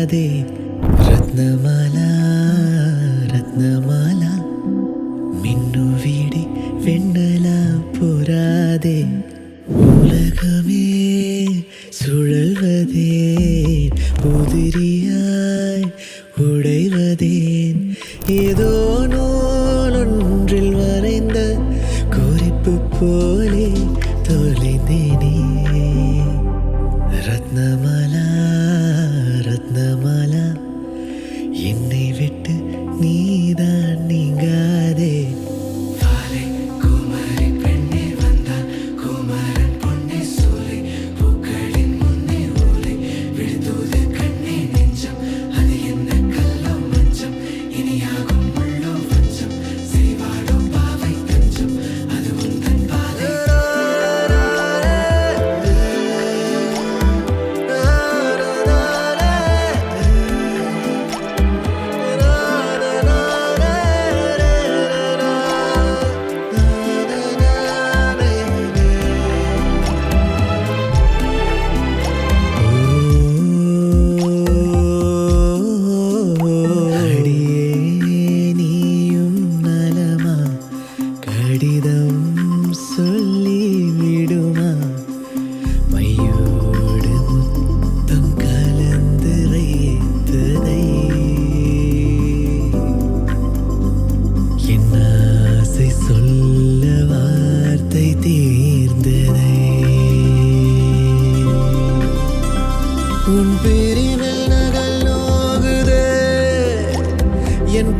நீங்காதே ரத்னமாலா ரத்னமாலா மின்னு வீடி வெண்ணலா புறாதே உலகமே சுழல்வதேன் உதிரியாய் உடைவதேன் ஏதோ நூலொன்றில் வரைந்த குறிப்பு போலே தொலைந்தேனே ரத்னமாலா ரத்னமாலா என்னை விட்டு நீதான் நீங்காதே கடிதம் சொல்லி விடுமா மையோடு முத்தம் கலந்து வைத்ததை என் ஆசை சொல்ல வார்த்தை தீர்ந்ததை உன் பிரிவில் நகல் நோகுதே என்